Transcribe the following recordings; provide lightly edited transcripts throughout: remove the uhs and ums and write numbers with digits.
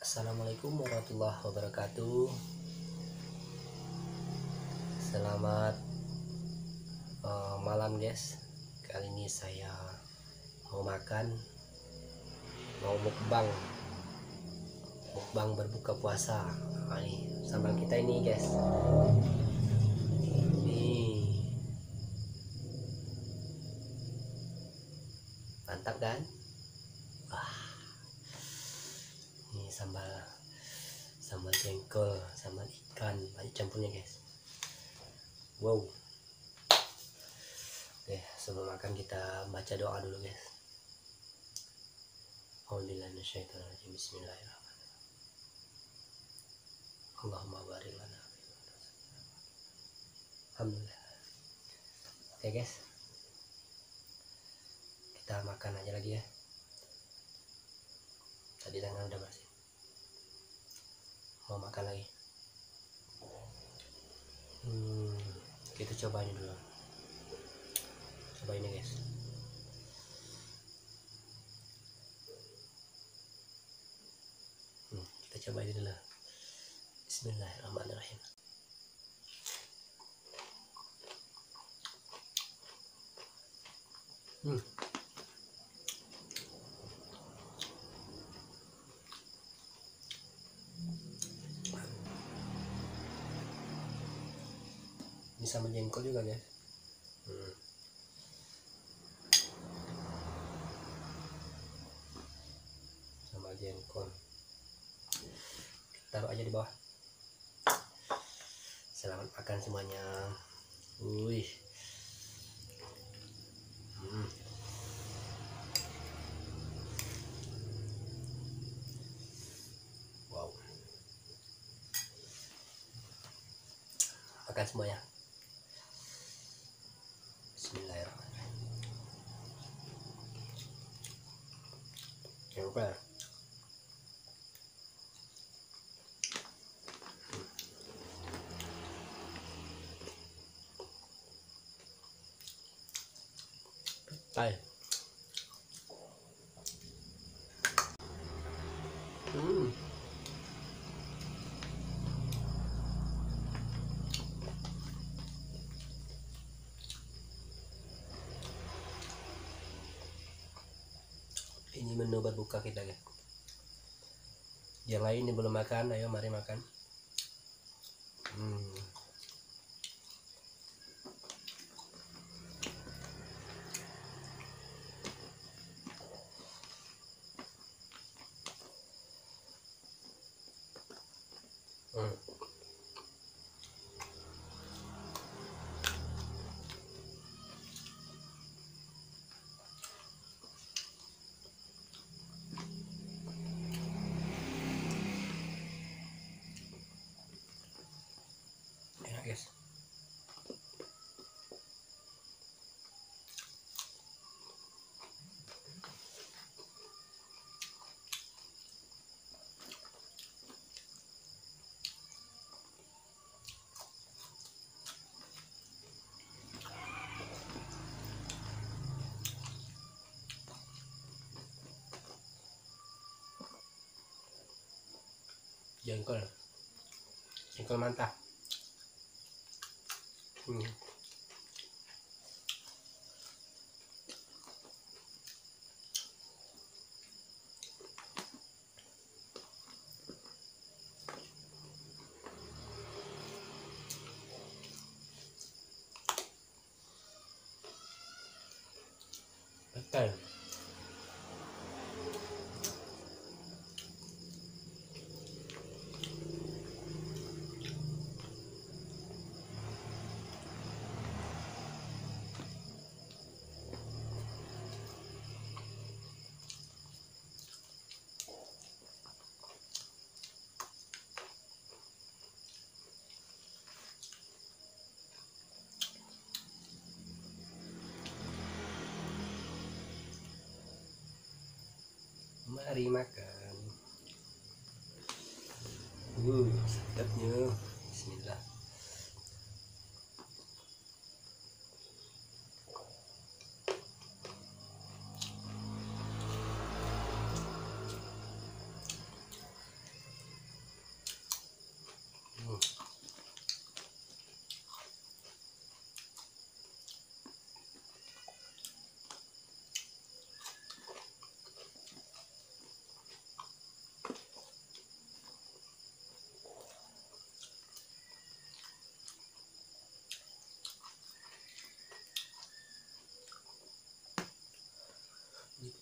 Assalamualaikum warahmatullahi wabarakatuh. Selamat malam guys. Kali ini saya mau mukbang berbuka puasa. Nah, nih sambal kita ini guys. Nih, mantap kan? Ini sambal jengkol, sambal ikan, banyak campurnya guys. Wow. Oke, sebelum makan kita baca doa dulu guys. A'udzubillahi Bismillahirrahmanirrahim. Allahumma barik lana. Alhamdulillah. Oke guys, kita makan aja lagi ya. Tadi tangan udah bersih, mau makan lagi. Kita coba ini dulu, coba ini guys. Kita coba ini dulu. Bismillahirrahmanirrahim. Ini sama jengkol juga guys. Sama jengkol. Taruh aja di bawah. Selamat makan semuanya. Wih. Wow. Makan semuanya. Bismillahirrahmanirrahim. Jangan lupa. Đây. Ini menu berbuka kita guys. Yang lain yang belum makan, ayo mari makan. Enak guys. Jengkol mantap. Betul. Mari makan. Sedapnya. Bismillah.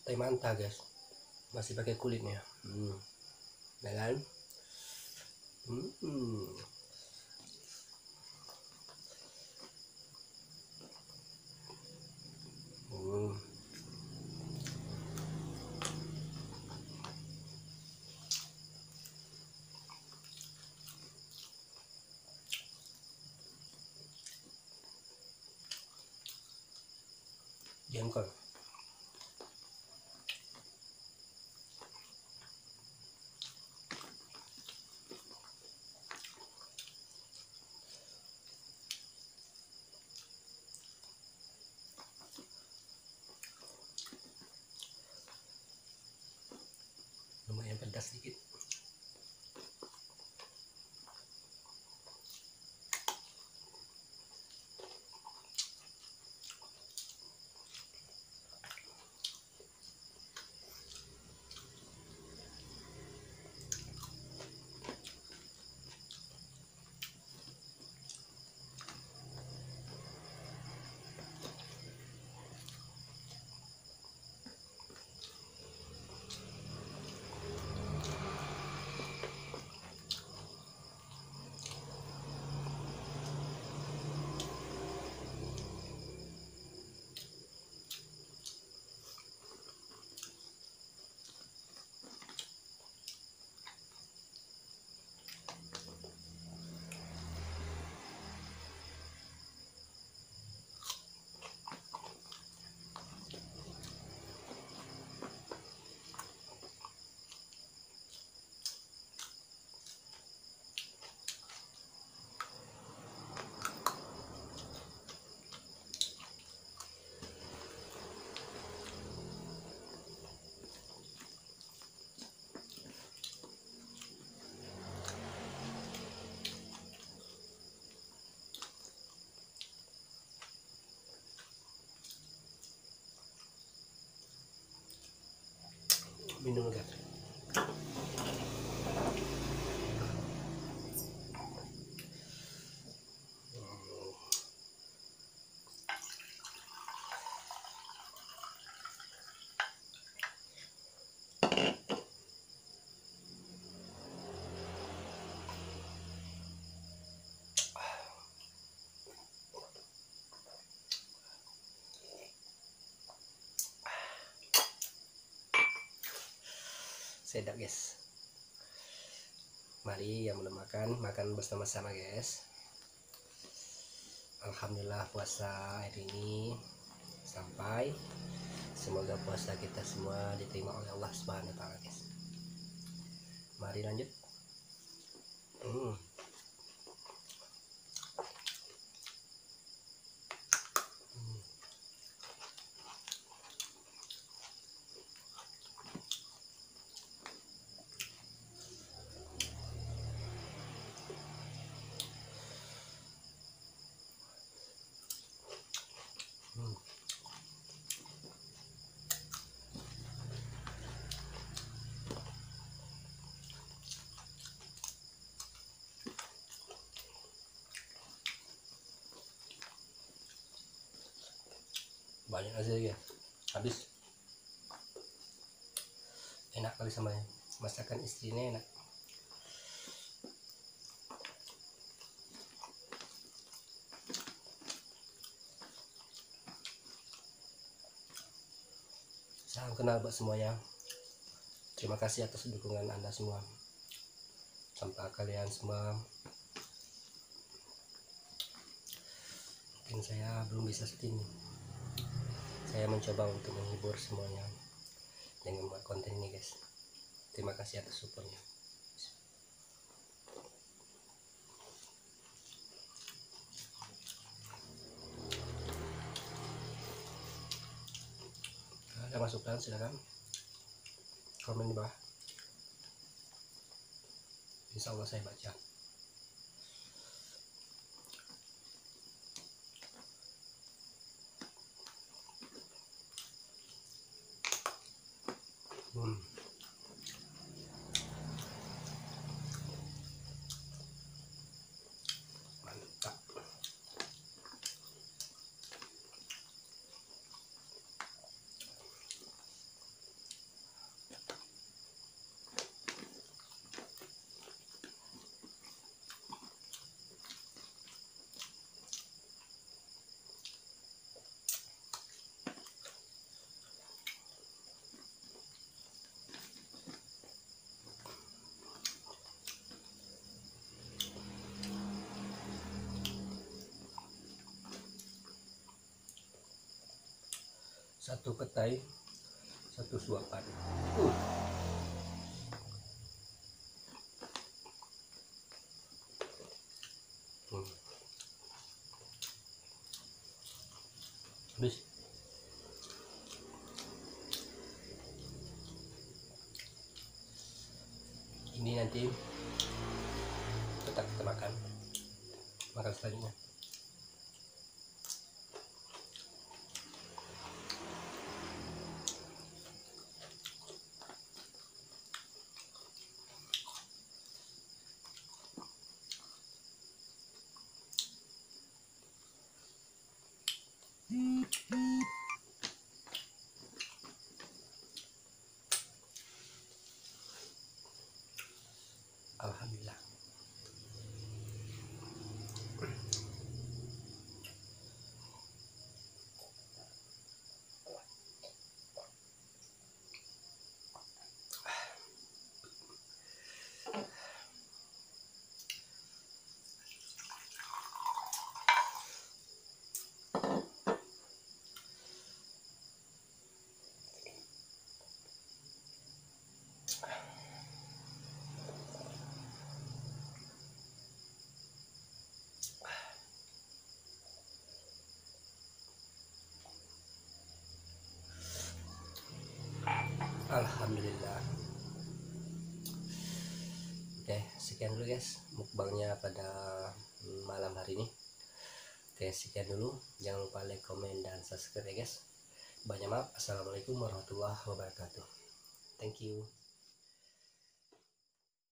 teh manta guys, masih pakai kulitnya. Ya kan? Jengkol. Lumayan pedas sedikit. Minum guys. Sedap guys. Mari yang belum makan bersama-sama guys. Alhamdulillah puasa hari ini sampai. Semoga puasa kita semua diterima oleh Allah Subhanahu wa taala guys. Mari lanjut. Banyak aja ya, habis. Enak kali sama masakan istrinya, enak. Salam kenal buat semuanya. Terima kasih atas dukungan Anda semua. Tanpa kalian semua mungkin saya belum bisa seperti ini. Saya mencoba untuk menghibur semuanya dengan membuat konten ini guys. Terima kasih atas supportnya. Ada masukan silakan komen di bawah. Insya Allah saya baca. Mantap. satu petai, satu suapan. Habis. Ini nanti tetap kita makan selanjutnya. Alhamdulillah. Alhamdulillah. Oke, sekian dulu guys mukbangnya pada malam hari ini. Oke, sekian dulu. Jangan lupa like, komen, dan subscribe ya guys. Banyak maaf. Assalamualaikum warahmatullahi wabarakatuh. Thank you.